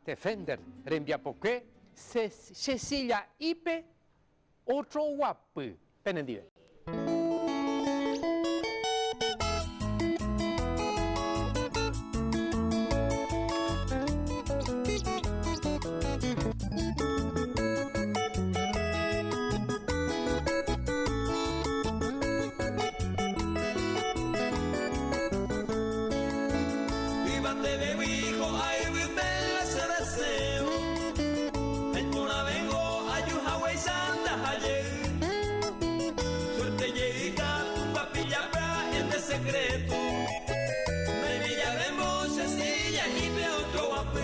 Defender, Rembiapoque, Cecilia Ipe, otro guapo, Penendive. Secreto, me llamaremos Cecilia y ve otro guapo.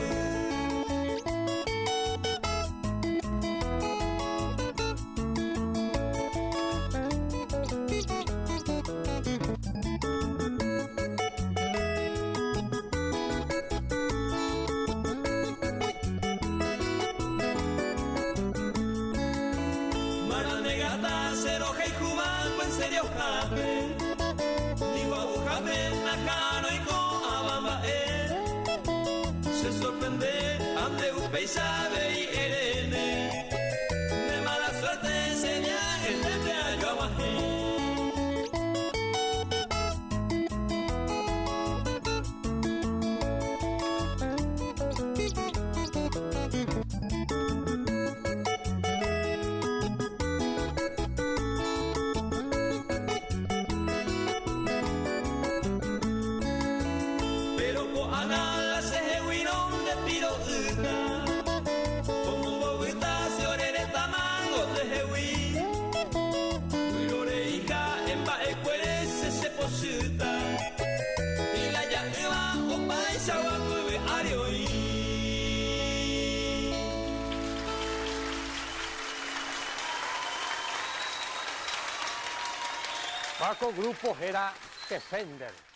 Mara negata, cero hey cubano, en serio jape. Se sorprende ante un paisaje y Irene. De mala suerte sería el de Ayahuasca. Y la llama o paisa o acueve arioi. Paco Grupo era Defender.